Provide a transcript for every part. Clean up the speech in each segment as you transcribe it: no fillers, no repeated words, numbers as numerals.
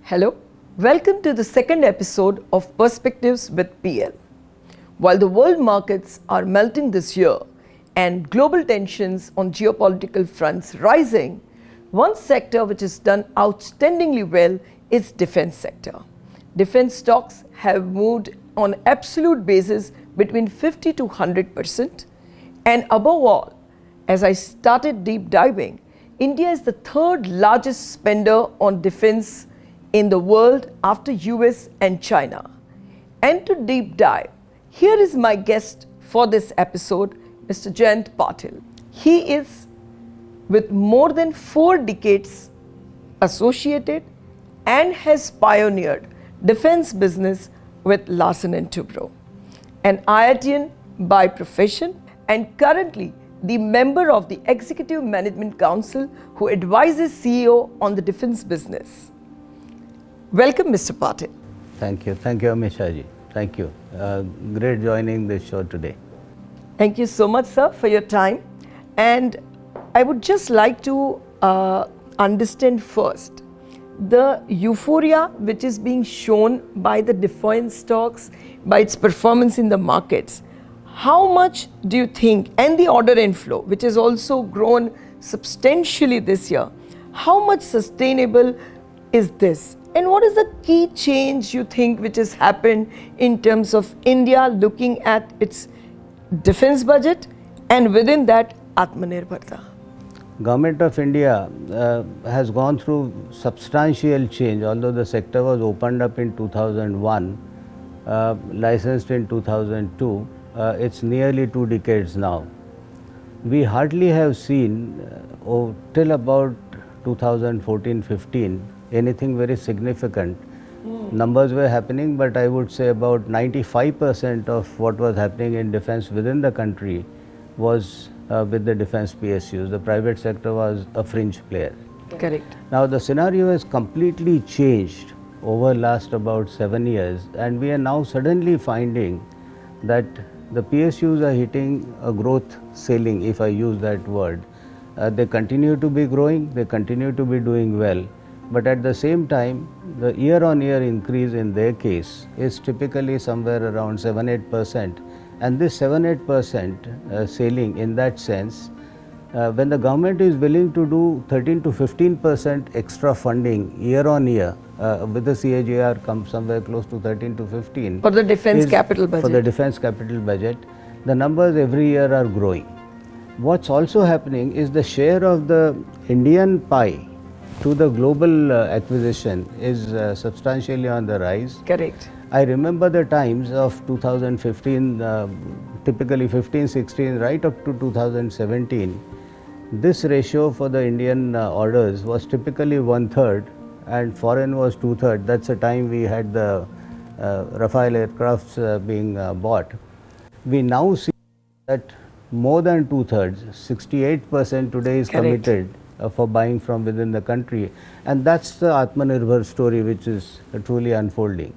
Hello, welcome to the second episode of Perspectives with PL. While the world markets are melting this year and global tensions on geopolitical fronts rising, one sector which has done outstandingly well is defense sector. Defense stocks have moved on absolute basis between 50 to 100%, and above all, as I started deep diving, India is the third largest spender on defense in the world after US and China. And to deep dive, here is my guest for this episode, Mr. Jayant Patil. He is with more than 4 decades associated and has pioneered defense business with Larsen & Toubro, an IITian by profession and currently the member of the Executive Management Council who advises CEO on the defense business. Welcome, Mr. Patil. Thank you, Amisha ji. Thank you. Great joining this show today. Thank you so much, sir, for your time. And I would just like to understand first the euphoria which is being shown by the defense stocks, by its performance in the markets. How much do you think, and the order inflow, which has also grown substantially this year, how much sustainable is this? And what is the key change you think which has happened in terms of India looking at its defense budget and within that Atmanirbhar? Government of India has gone through substantial change, although the sector was opened up in 2001, licensed in 2002. It's nearly 2 decades now. We hardly have seen till about 2014-15 anything very significant. Numbers were happening, but I would say about 95% of what was happening in defense within the country was with the defense PSUs. The private sector was a fringe player. Correct. Now the scenario has completely changed over last about 7 years, and we are now suddenly finding that the PSUs are hitting a growth ceiling, if I use that word. They continue to be growing, they continue to be doing well, but at the same time, the year-on-year increase in their case is typically somewhere around 7-8%. And this 7-8% ceiling, in that sense, when the government is willing to do 13 to 15% extra funding year-on-year, with the CAGR comes somewhere close to 13 to 15. For the defense capital budget. For the defense capital budget, the numbers every year are growing. What's also happening is the share of the Indian pie to the global acquisition is substantially on the rise. Correct. I remember the times of 2015, typically 15-16, right up to 2017. This ratio for the Indian orders was typically 1/3 and foreign was 2/3. That's the time we had the Rafale aircrafts being bought. We now see that more than 2/3, 68% today is Correct. committed for buying from within the country, and that's the Atmanirbhar story which is truly unfolding.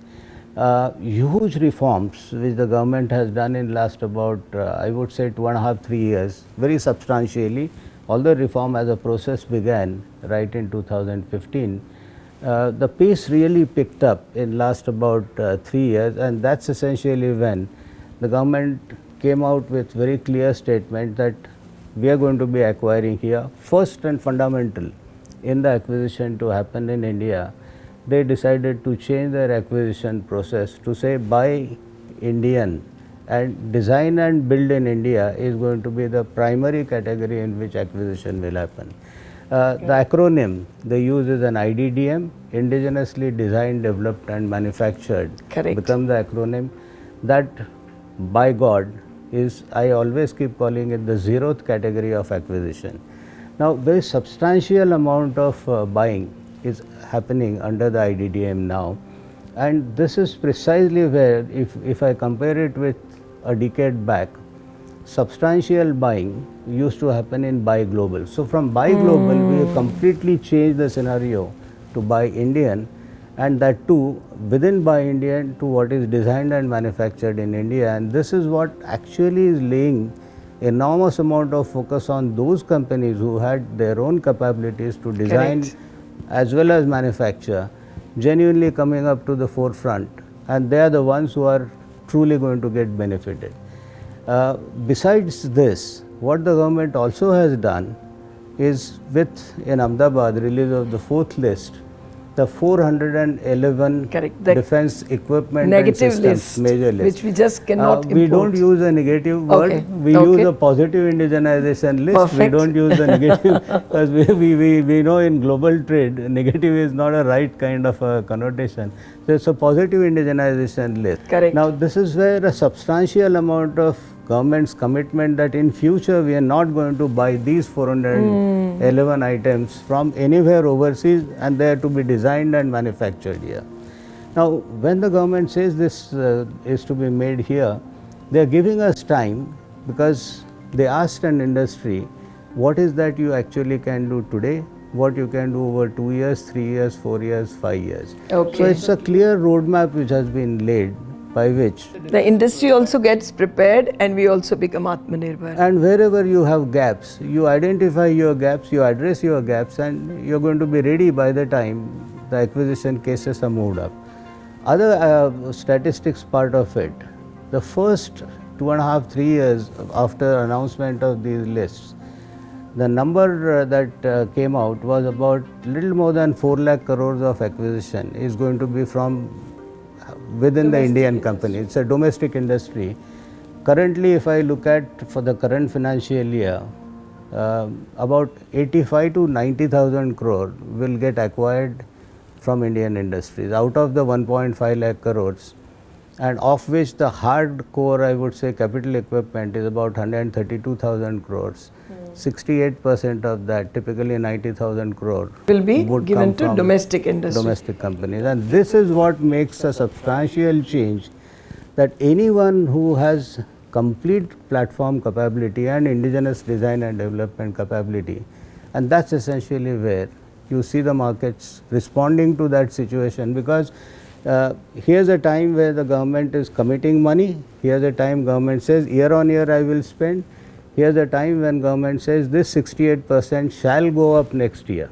Huge reforms which the government has done in last about I would say 2.5-3 years, very substantially. Although reform as a process began right in 2015, the pace really picked up in last about 3 years, and that's essentially when the government came out with very clear statement that we are going to be acquiring here. First and fundamental in the acquisition to happen in India, they decided to change their acquisition process to say buy Indian, and design and build in India is going to be the primary category in which acquisition will happen. The acronym they use is an IDDM, indigenously designed, developed and manufactured. Correct. Become the acronym. That, by God, is, I always keep calling it the 0th category of acquisition. Now, very substantial amount of buying is happening under the IDDM now, and this is precisely where, if I compare it with a decade back, substantial buying used to happen in Buy Global. So from Buy Global, we have completely changed the scenario to Buy Indian, and that too within Buy Indian to what is designed and manufactured in India. And this is what actually is laying enormous amount of focus on those companies who had their own capabilities to design Correct. as well as manufacture, genuinely coming up to the forefront, and they are the ones who are truly going to get benefited. Besides this, what the government also has done is with in Ahmedabad release of the 4th list, the 411 Correct. The defense equipment and negative systems, list, major list. which we just cannot We import. don't use a negative word. Okay. We Okay. use a positive indigenization list. Perfect. We don't use the negative because we know in global trade negative is not a right kind of a connotation. So it's a positive indigenization list. Correct. Now this is where a substantial amount of government's commitment that in future we are not going to buy these 411 items from anywhere overseas, and they are to be designed and manufactured here. Now when the government says this is to be made here, they are giving us time because they asked an industry, what is that you actually can do today, what you can do over 2 years, 3 years, 4 years, 5 years. Okay. So it's a clear roadmap which has been laid by which The industry also gets prepared and we also become Atmanirbhar. and wherever you have gaps, you identify your gaps, you address your gaps, and you're going to be ready by the time the acquisition cases are moved up. Other statistics part of it, the first 2.5, 3 years after announcement of these lists, the number that came out was about little more than 4 lakh crores of acquisition is going to be from within the Indian company. It's a domestic industry. Currently, if I look at for the current financial year, about 85 to 90,000 crore will get acquired from Indian industries out of the 1.5 lakh crores, and of which the hardcore, I would say, capital equipment is about 132,000 crores. 68% of that, typically 90,000 crore, Will be would given come to from domestic industry. domestic companies. And this is what makes a substantial change, that anyone who has complete platform capability and indigenous design and development capability, and that's essentially where you see the markets responding to that situation, because here's a time where the government is committing money, here's a time government says year on year I will spend, here's a time when government says this 68% shall go up next year.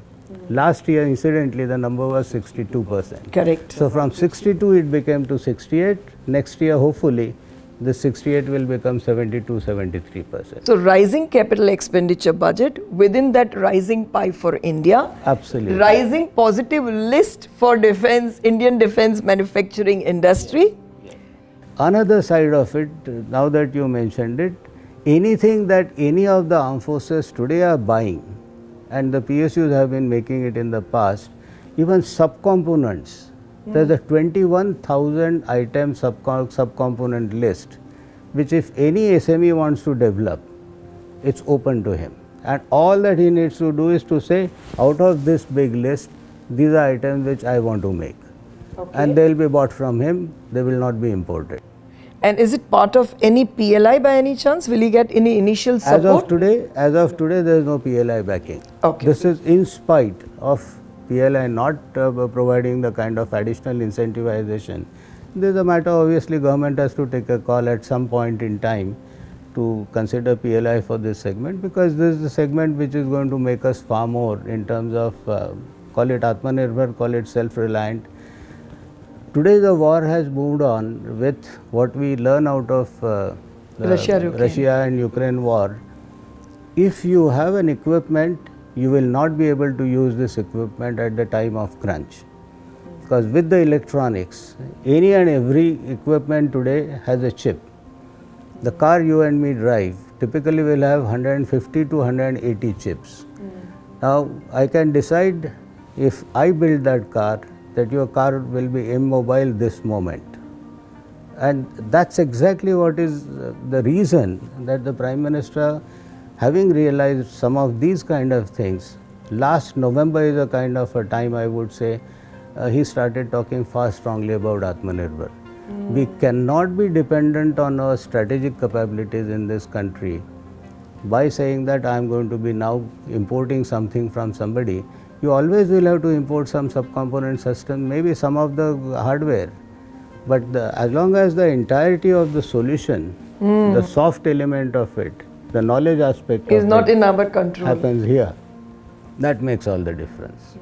Last year incidentally the number was 62%. Correct. So from 62 it became to 68, next year hopefully the 68 will become 72, 73%. So rising capital expenditure budget, within that rising pie for India, Absolutely. rising positive list for defense, Indian defense manufacturing industry. Another side of it, now that you mentioned it, anything that any of the armed forces today are buying, and the PSUs have been making it in the past, even subcomponents, there's a 21,000 item subcomponent list, which if any SME wants to develop, it's open to him. And all that he needs to do is to say, out of this big list, these are items which I want to make. Okay. And they will be bought from him, they will not be imported. And is it part of any PLI by any chance? Will he get any initial support? As of today, there is no PLI backing. Okay. This is in spite of PLI not providing the kind of additional incentivization. This is a matter, obviously, government has to take a call at some point in time to consider PLI for this segment, because this is a segment which is going to make us far more in terms of, call it Atmanirbhar, call it self-reliant. Today the war has moved on with what we learn out of Russia and Ukraine war. If you have an equipment, you will not be able to use this equipment at the time of crunch. Because with the electronics, any and every equipment today has a chip. The car you and me drive typically will have 150 to 180 chips. Now I can decide, if I build that car, that your car will be immobile this moment. And that's exactly what is the reason that the Prime Minister, having realized some of these kind of things, last November is a kind of a time, I would say, he started talking far strongly about Atmanirbhar. We cannot be dependent on our strategic capabilities in this country by saying that I am going to be now importing something from somebody. You always will have to import some subcomponent system, maybe some of the hardware. But as long as the entirety of the solution, the soft element of it, the knowledge aspect is of not it in our control. happens here, that makes all the difference.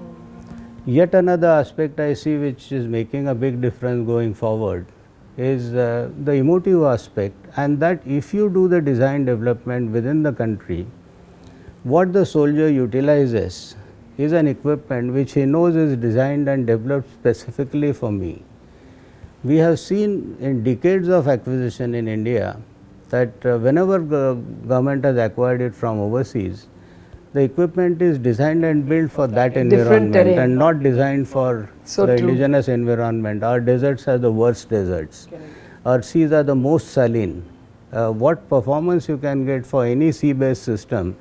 Yet another aspect I see which is making a big difference going forward is the emotive aspect, and that if you do the design development within the country, what the soldier utilizes is an equipment which he knows is designed and developed specifically for me. We have seen in decades of acquisition in India that whenever the government has acquired it from overseas, the equipment is designed and built for that environment and not designed for the indigenous environment. Our deserts are the worst deserts. Our seas are the most saline. What performance you can get for any sea-based system,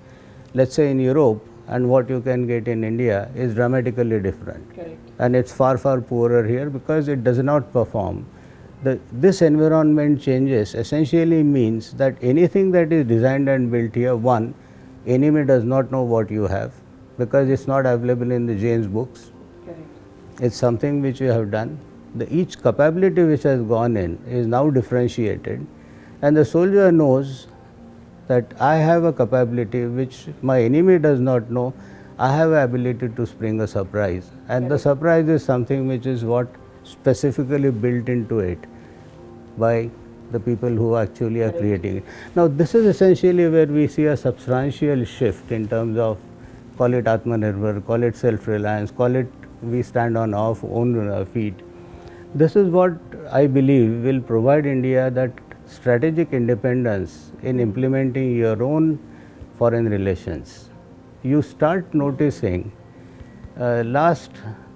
let's say in Europe, and what you can get in India is dramatically different. And it's far, far poorer here because it does not perform. This environment changes essentially means that anything that is designed and built here, one, enemy does not know what you have because it's not available in the Jane's books. It's something which we have done. Each capability which has gone in is now differentiated, and the soldier knows that I have a capability which my enemy does not know. I have the ability to spring a surprise, and the surprise is something which is what specifically built into it by the people who actually are creating it. Now, this is essentially where we see a substantial shift in terms of, call it Atmanirbhar, call it self-reliance, call it we stand on our own feet. This is what I believe will provide India that strategic independence in implementing your own foreign relations. You start noticing last,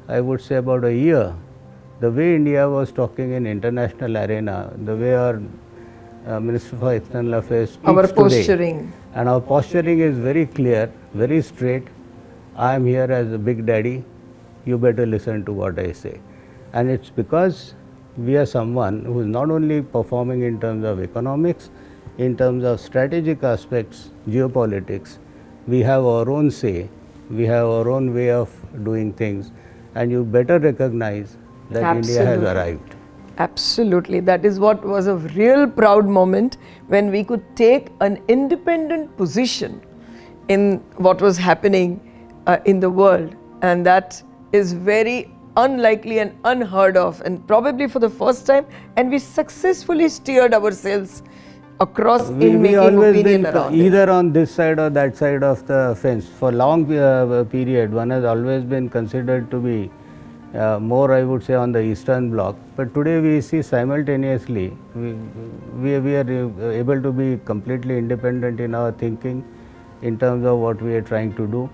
I would say about a year, the way India was talking in international arena, the way our Minister for External Affairs speaks our today, posturing. and our posturing is very clear, very straight. I am here as a big daddy, you better listen to what I say. And it's because we are someone who is not only performing in terms of economics, in terms of strategic aspects, geopolitics, we have our own say, we have our own way of doing things, and you better recognize that India has arrived. Absolutely. That is what was a real proud moment when we could take an independent position in what was happening in the world, and that is very unlikely and unheard of, and probably for the first time, and we successfully steered ourselves across in making opinion around either on this side or that side of the fence. For long period, one has always been considered to be more, I would say, on the eastern bloc, but today we see simultaneously we are able to be completely independent in our thinking in terms of what we are trying to do.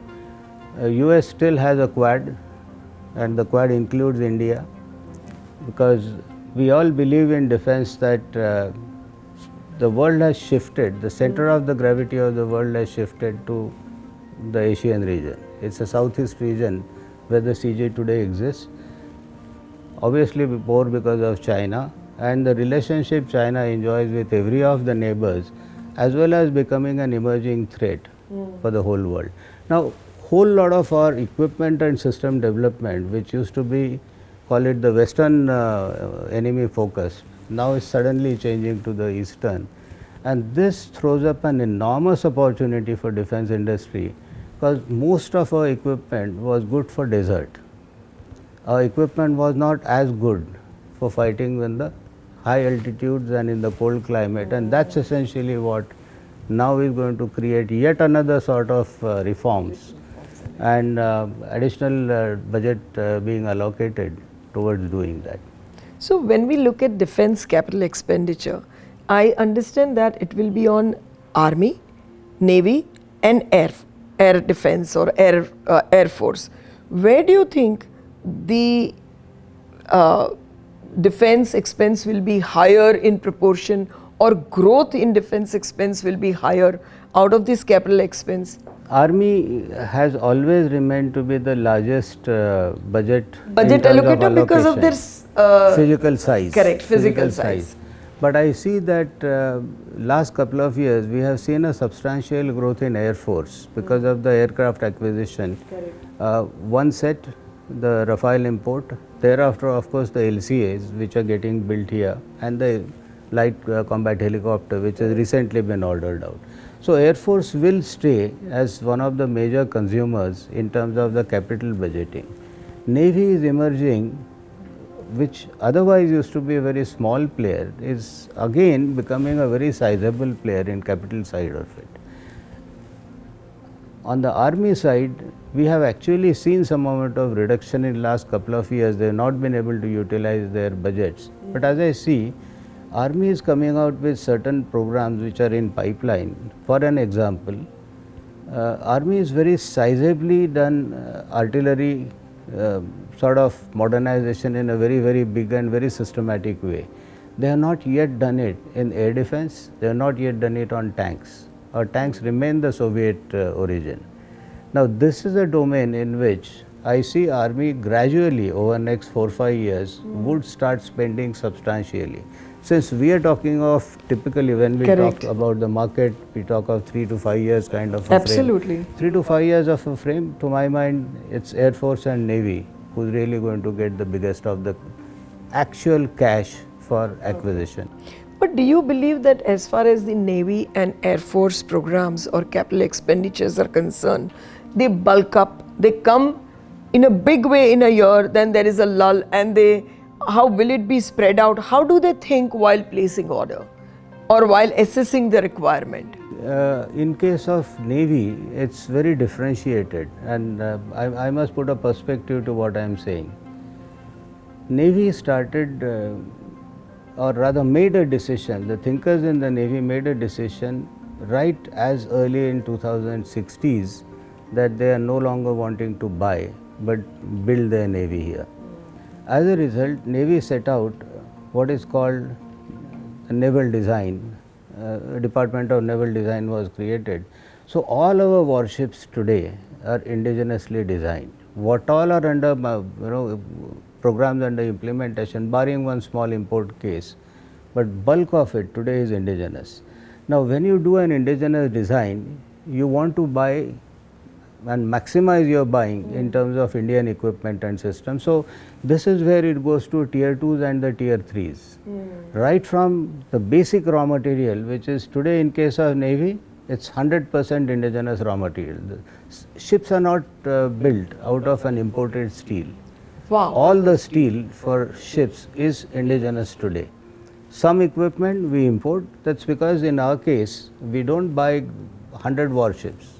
US still has a Quad, and the Quad includes India, because we all believe in defense that the world has shifted, the center of the gravity of the world has shifted to the Asian region. It's a southeast region where the CJ today exists, obviously more because of China and the relationship China enjoys with every of the neighbors, as well as becoming an emerging threat for the whole world. Now, whole lot of our equipment and system development, which used to be, call it the western enemy focus, now is suddenly changing to the eastern, and this throws up an enormous opportunity for defense industry, because most of our equipment was good for desert. Our equipment was not as good for fighting in the high altitudes and in the cold climate, and that's essentially what now is going to create yet another sort of reforms and additional budget being allocated towards doing that. So when we look at defense capital expenditure, I understand that it will be on Army, Navy and air defense or air force. Where do you think the defense expense will be higher in proportion, or growth in defense expense will be higher out of this capital expense? Army has always remained to be the largest budget allocator because of their physical size. Correct, physical size. But I see that last couple of years we have seen a substantial growth in Air Force because of the aircraft acquisition. One set, the Rafale import, thereafter of course the LCAs which are getting built here, and the light combat helicopter which has recently been ordered out. So Air Force will stay as one of the major consumers in terms of the capital budgeting. Navy is emerging, which otherwise used to be a very small player, is again becoming a very sizable player in capital side of it. On the army side, we have actually seen some amount of reduction in last couple of years. They have not been able to utilize their budgets. But as I see, army is coming out with certain programs which are in pipeline. For an example, army is very sizably done artillery sort of modernization in a very big and very systematic way. They have not yet done it in air defense. They have not yet done it on tanks. Our tanks remain the Soviet origin. Now this is a domain in which I see army gradually over next 4-5 years would start spending substantially. Since we are talking of typically when we Correct. talk about the market, we talk of 3 to 5 years kind of a Absolutely. frame. 3 to 5 years of a frame, to my mind, it's Air Force and Navy who's really going to get the biggest of the actual cash for acquisition. But do you believe that as far as the Navy and Air Force programs or capital expenditures are concerned, they bulk up, they come in a big way in a year, then there is a lull, and how will it be spread out? How do they think while placing order or while assessing the requirement? In case of Navy, it's very differentiated, and I must put a perspective to what I am saying. Navy started or rather made a decision, the thinkers in the Navy made a decision right as early in 2060s that they are no longer wanting to buy but build their Navy here. As a result, Navy set out what is called naval design. Department of Naval Design was created. So all our warships today are indigenously designed. What all are under programs under implementation, barring one small import case, but bulk of it today is indigenous. Now when you do an indigenous design, you want to buy and maximize your buying in terms of Indian equipment and systems. So this is where it goes to tier 2s and the tier 3s. Right from the basic raw material, which is today in case of Navy, it's 100% indigenous raw material. The ships are not built out of an imported steel. Wow. All the steel for ships is indigenous today. Some equipment we import. That's because in our case, we don't buy 100 warships.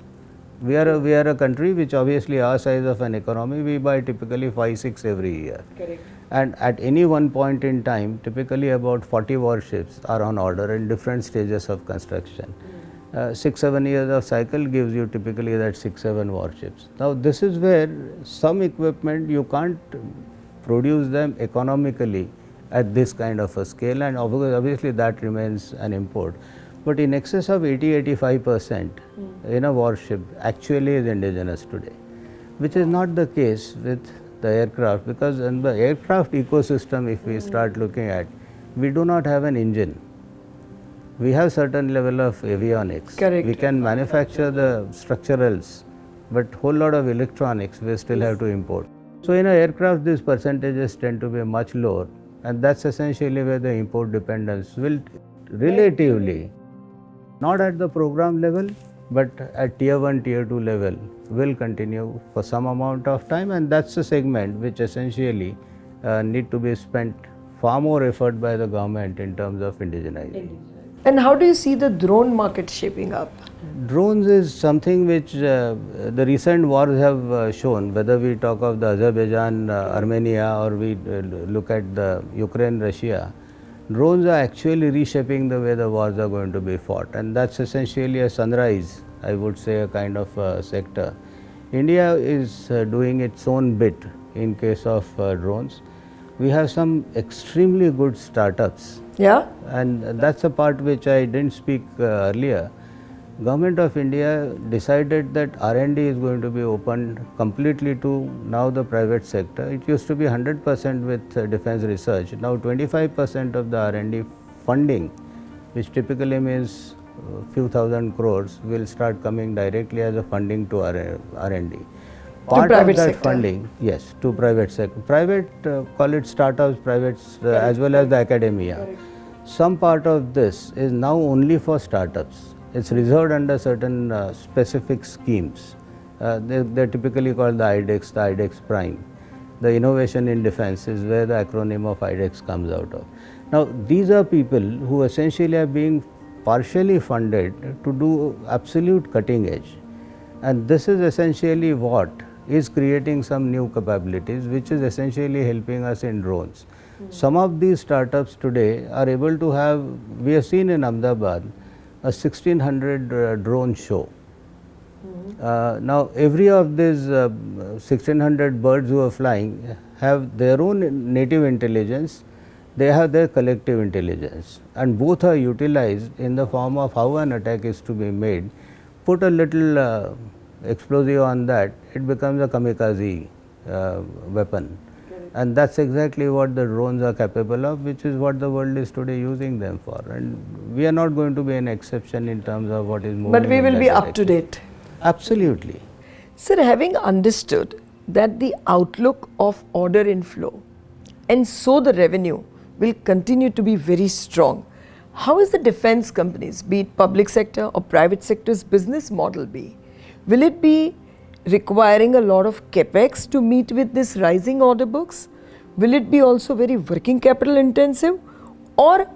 We are a country which obviously our size of an economy, we buy typically 5-6 every year. Correct. And at any one point in time, typically about 40 warships are on order in different stages of construction. 6-7 years of cycle gives you typically that 6-7 warships. Now this is where some equipment you can't produce them economically at this kind of a scale, and obviously that remains an import. But in excess of 80-85% in a warship actually is indigenous today, which is not the case with the aircraft, because in the aircraft ecosystem, if we start looking at, we do not have an engine. We have certain level of avionics. Correct. We can manufacture the structurals, but whole lot of electronics we still have to import. So in an aircraft, these percentages tend to be much lower, and that's essentially where the import dependence will relatively, not at the program level, but at tier 1, tier 2 level, will continue for some amount of time, and that's a segment which essentially need to be spent far more effort by the government in terms of indigenizing. And how do you see the drone market shaping up? Drones is something which the recent wars have shown, whether we talk of the Azerbaijan, Armenia, or we look at the Ukraine, Russia. Drones are actually reshaping the way the wars are going to be fought, and that's essentially a sunrise, I would say, a kind of sector. India is doing its own bit in case of drones. We have some extremely good startups. Yeah? And that's a part which I didn't speak earlier. Government of India decided that R&D is going to be opened completely to now the private sector. It used to be 100% with defense research. Now 25% of the R&D funding, which typically means few thousand crores, will start coming directly as a funding to R&D. Part of that sector. funding, yes, to private sector. Private, call it startups, privates, as well as the academia. Correct. Some part of this is now only for startups. It's reserved under certain specific schemes. They're typically called the IDEX Prime. The innovation in defense is where the acronym of IDEX comes out of. Now, these are people who essentially are being partially funded to do absolute cutting edge, and this is essentially what is creating some new capabilities, which is essentially helping us in drones. Some of these startups today are able to have, we have seen in Ahmedabad, a 1600 drone show. Now, every of these 1600 birds who are flying have their own native intelligence, they have their collective intelligence, and both are utilized in the form of how an attack is to be made. Put a little explosive on that, it becomes a kamikaze weapon. And that's exactly what the drones are capable of, which is what the world is today using them for. And we are not going to be an exception in terms of what is moving. But we in will that be up to direction. date. Absolutely. Sir, having understood that the outlook of order inflow and so the revenue will continue to be very strong, how is the defense companies, be it public sector or private sector's business model be? Will it be requiring a lot of capex to meet with this rising order books? Will it be also very working capital intensive, or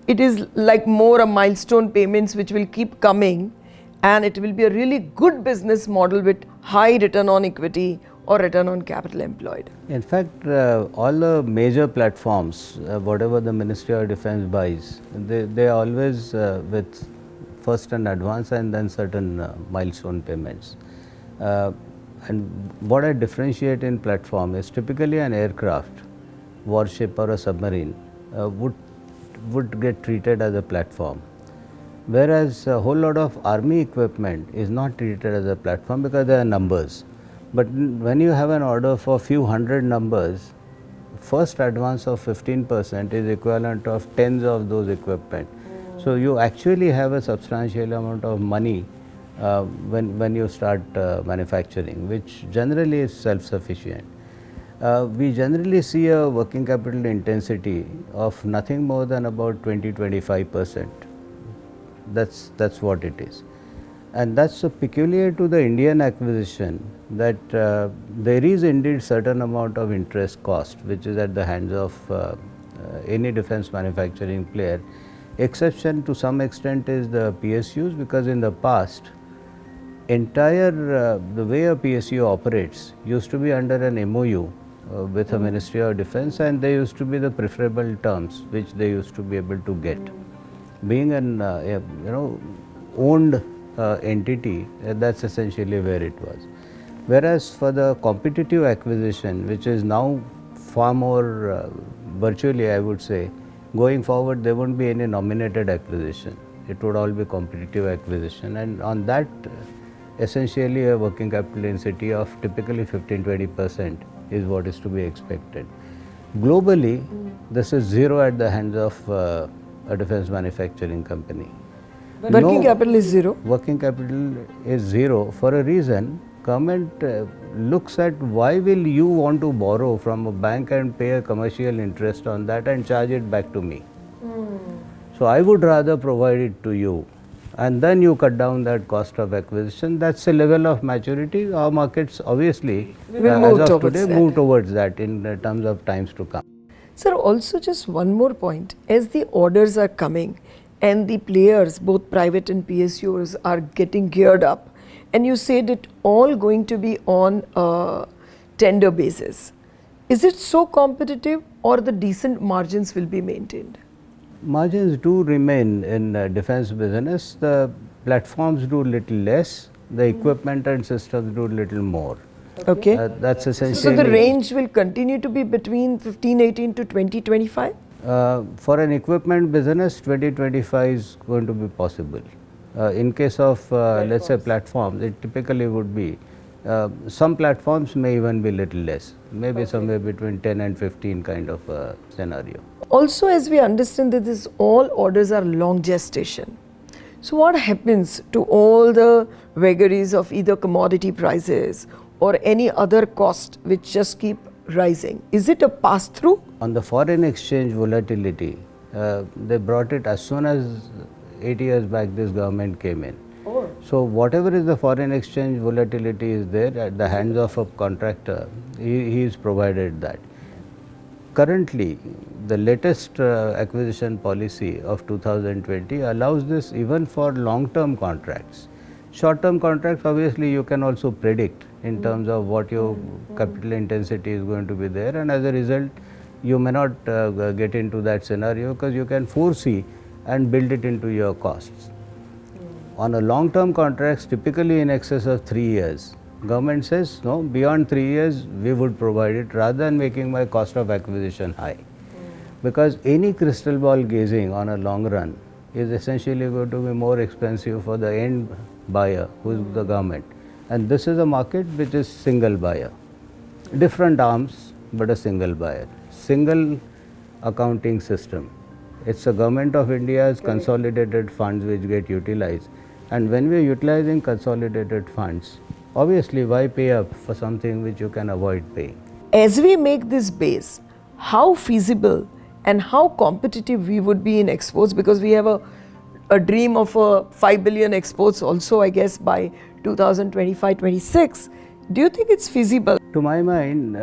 it is like more a milestone payments which will keep coming and it will be a really good business model with high return on equity or return on capital employed? In fact, all the major platforms, whatever the Ministry of Defense buys, they always with first an advance and then certain milestone payments. And what I differentiate in platform is typically an aircraft, warship or a submarine would get treated as a platform, whereas a whole lot of army equipment is not treated as a platform because there are numbers. But when you have an order for few hundred numbers, first advance of 15% is equivalent of tens of those equipment. So you actually have a substantial amount of money when you start manufacturing, which generally is self-sufficient. We generally see a working capital intensity of nothing more than about 20-25%. That's what it is. And that's so peculiar to the Indian acquisition that there is indeed certain amount of interest cost which is at the hands of any defense manufacturing player. Exception to some extent is the PSUs, because in the past entire the way a PSU operates used to be under an MOU with a Ministry of Defense, and there used to be the preferable terms which they used to be able to get. Being an owned entity, that's essentially where it was. Whereas for the competitive acquisition, which is now far more virtually, I would say, going forward there won't be any nominated acquisition. It would all be competitive acquisition, and on that essentially a working capital density of typically 15-20% is what is to be expected. Globally, this is zero at the hands of a defense manufacturing company. Working capital is zero? Working capital is zero for a reason. Government looks at why will you want to borrow from a bank and pay a commercial interest on that and charge it back to me. So I would rather provide it to you, and then you cut down that cost of acquisition. That's a level of maturity. Our markets obviously as of today move towards that in terms of times to come. Sir, also just one more point. As the orders are coming and the players, both private and PSUs, are getting geared up, and you said it all going to be on a tender basis, is it so competitive or the decent margins will be maintained? Margins do remain in defense business. The platforms do little less, the equipment and systems do little more. Okay. That's essentially. So the range will continue to be between 15-18 to 20-25? For an equipment business, 20-25 is going to be possible. In case of let's say platforms, it typically would be, some platforms may even be little less, maybe somewhere between 10 and 15 kind of scenario. Also, as we understand that this all orders are long gestation, so what happens to all the vagaries of either commodity prices or any other cost which just keep rising? Is it a pass through? On the foreign exchange volatility, they brought it as soon as 8 years back this government came in. So whatever is the foreign exchange volatility is there at the hands of a contractor, he is provided that. Currently, the latest acquisition policy of 2020 allows this even for long-term contracts. Short-term contracts, obviously, you can also predict in terms of what your capital intensity is going to be there, and as a result, you may not get into that scenario because you can foresee and build it into your costs. On a long-term contracts, typically in excess of 3 years, government says, no, beyond 3 years, we would provide it rather than making my cost of acquisition high. Because any crystal ball gazing on a long run is essentially going to be more expensive for the end buyer, who is the government. And this is a market which is single buyer. Different arms, but a single buyer. Single accounting system. It's the Government of India's consolidated funds which get utilized. And when we are utilizing consolidated funds, obviously, why pay up for something which you can avoid paying? As we make this base, how feasible and how competitive we would be in exports, because we have a dream of a 5 billion exports also, I guess, by 2025-26. Do you think it's feasible? To my mind,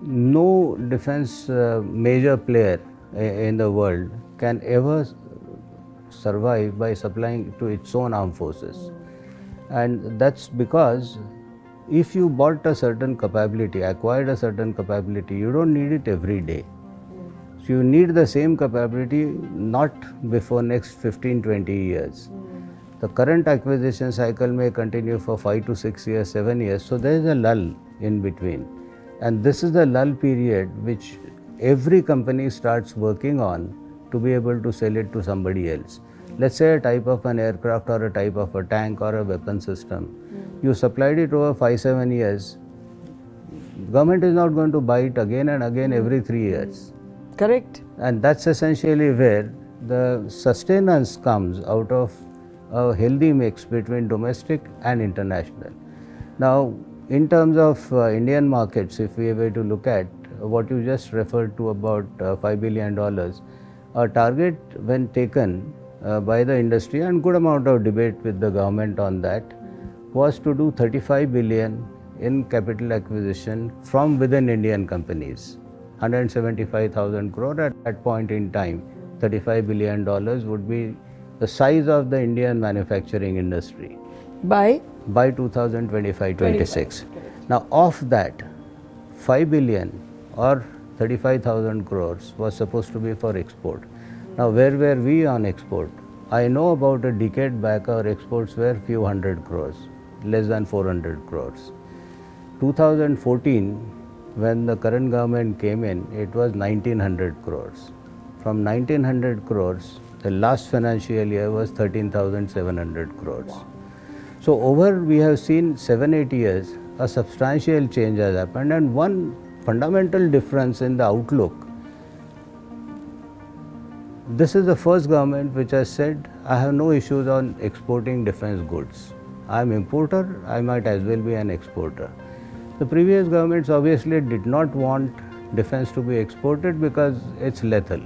no defense major player in the world can ever survive by supplying to its own armed forces. And that's because if you bought a certain capability, acquired a certain capability, you don't need it every day. So you need the same capability not before next 15-20 years. The current acquisition cycle may continue for 5 to 6 years, 7 years. So there is a lull in between. And this is the lull period which every company starts working on to be able to sell it to somebody else. Let's say a type of an aircraft or a type of a tank or a weapon system. You supplied it over 5-7 years. Government is not going to buy it again and again every 3 years. Correct. And that's essentially where the sustenance comes out of a healthy mix between domestic and international. Now, in terms of Indian markets, if we were to look at what you just referred to about $5 billion, a target when taken by the industry, and good amount of debate with the government on that, was to do 35 billion in capital acquisition from within Indian companies. 175,000 crore at that point in time, $35 billion would be the size of the Indian manufacturing industry. By 2025-26. Now of that, 5 billion or 35,000 crores was supposed to be for export. Now where were we on export? I know about a decade back our exports were few hundred crores, less than 400 crores. 2014, when the current government came in, it was 1900 crores. From 1900 crores, the last financial year was 13,700 crores. So over we have seen 7-8 years, a substantial change has happened, and one fundamental difference in the outlook. This is the first government which has said, I have no issues on exporting defense goods. I am importer, I might as well be an exporter. The previous governments obviously did not want defense to be exported because it's lethal.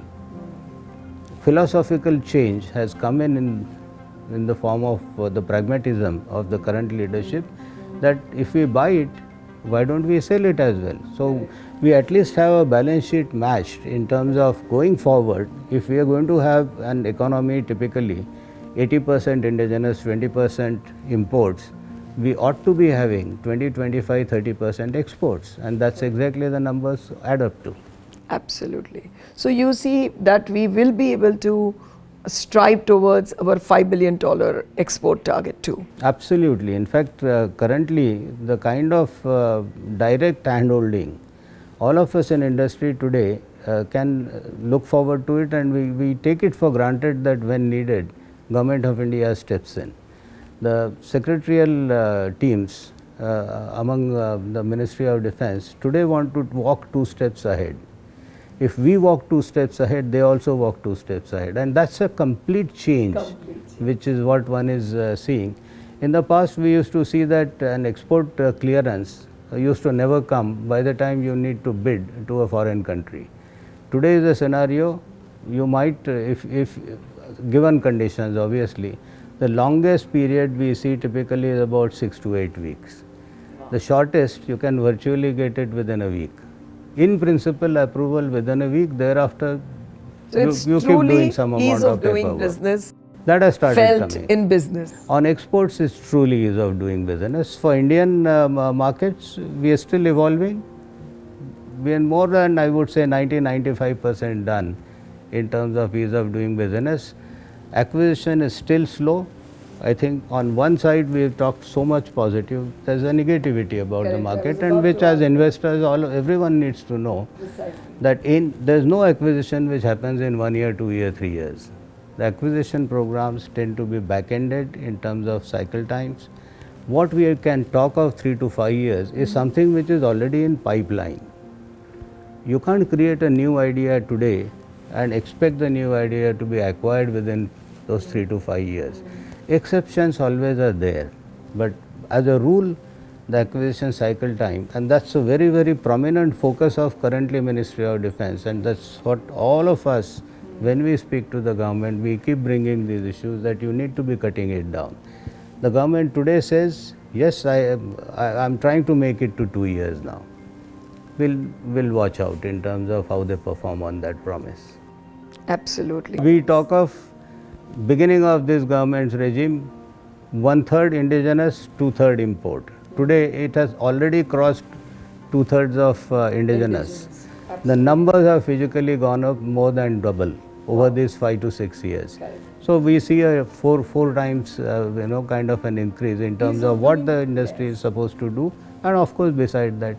Philosophical change has come in the form of the pragmatism of the current leadership, that if we buy it, why don't we sell it as well? So we at least have a balance sheet matched in terms of going forward. If we are going to have an economy typically 80% indigenous, 20% imports, we ought to be having 20, 25, 30% exports, and that's exactly the numbers add up to. Absolutely. So you see that we will be able to strive towards our $5 billion export target too. Absolutely. In fact, currently the kind of direct handholding, all of us in industry today can look forward to it, and we take it for granted that when needed, Government of India steps in. The secretarial teams among the Ministry of Defence today want to walk 2 steps ahead. If we walk 2 steps ahead, they also walk 2 steps ahead, and that's a complete change, which is what one is seeing. In the past, we used to see that an export clearance used to never come by the time you need to bid to a foreign country. Today is a scenario, you might, if given conditions obviously, The longest period we see typically is about 6 to 8 weeks. The shortest, you can virtually get it within a week. In principle, approval within a week, thereafter So it's you keep truly doing some ease amount of of doing paperwork. business That has started felt coming. in business. On exports, it's truly ease of doing business. For Indian markets, we are still evolving. We are more than, I would say, 90-95% done in terms of ease of doing business. Acquisition is still slow. I think on one side we have talked so much positive, there's a negativity about the market, and which as investors, everyone needs to know that there's no acquisition which happens in 1 year, 2 year, 3 years. The acquisition programs tend to be back-ended in terms of cycle times. What we can talk of 3 to 5 years is something which is already in pipeline. You can't create a new idea today and expect the new idea to be acquired within those 3 to 5 years. Exceptions always are there, but as a rule, the acquisition cycle time, and that's a very, very prominent focus of currently Ministry of Defence, and that's what all of us, when we speak to the government, we keep bringing these issues that you need to be cutting it down. The government today says, yes, I'm trying to make it to 2 years now. We'll watch out in terms of how they perform on that promise. Absolutely. We talk of beginning of this government's regime, 1/3 indigenous, 2/3 import. Today it has already crossed 2/3 of indigenous. The numbers have physically gone up more than double over these 5 to 6 years. So we see a four times kind of an increase in terms of what the industry is supposed to do, and of course beside that,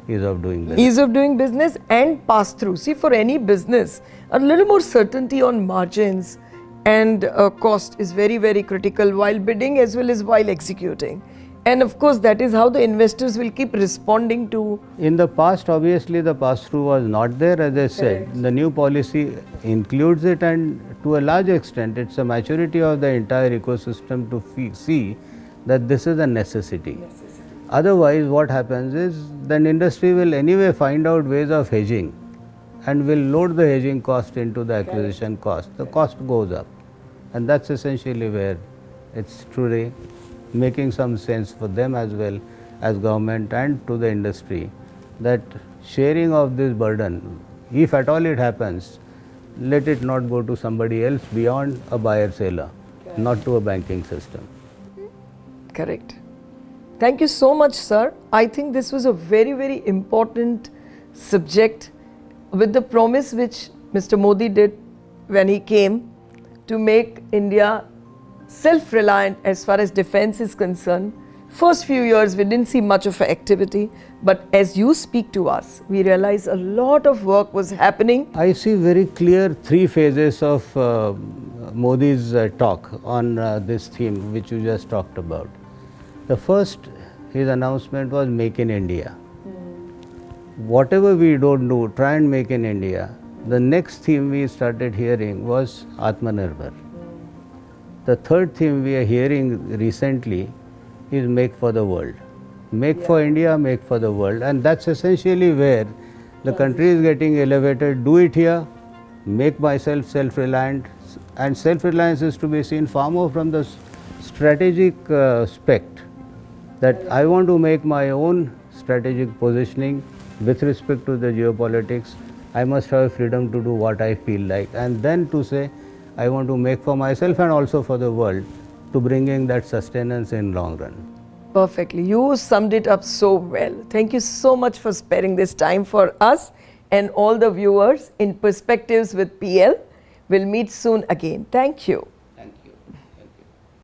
ease of doing business. Ease of doing business and pass through. See, for any business, a little more certainty on margins and cost is very, very critical while bidding as well as while executing. And of course, that is how the investors will keep responding to. In the past, obviously, the pass-through was not there, as I said. The new policy includes it, and to a large extent, it's a maturity of the entire ecosystem to see that this is a necessity. Otherwise, what happens is, then industry will anyway find out ways of hedging and will load the hedging cost into the acquisition cost. The cost goes up, and that's essentially where it's truly making some sense for them as well as government and to the industry, that sharing of this burden, if at all it happens, let it not go to somebody else beyond a buyer-seller, not to a banking system. Correct. Thank you so much, sir. I think this was a very, very important subject with the promise which Mr. Modi did when he came to make India self-reliant as far as defense is concerned. First few years we didn't see much of activity, but as you speak to us, we realize a lot of work was happening. I see very clear 3 phases of Modi's talk on this theme which you just talked about. The first, his announcement was Make in India. Whatever we don't do, try and make in India. The next theme we started hearing was Atmanirbhar. The third theme we are hearing recently is Make for the World. Make for India, make for the world. And that's essentially where the country is getting elevated. Do it here, make myself self-reliant. And self-reliance is to be seen far more from the strategic aspect, that I want to make my own strategic positioning with respect to the geopolitics. I must have freedom to do what I feel like, and then to say I want to make for myself and also for the world, to bringing that sustenance in long run. Perfectly. You summed it up so well. Thank you so much for sparing this time for us and all the viewers in Perspectives with PL. We'll meet soon again. Thank you.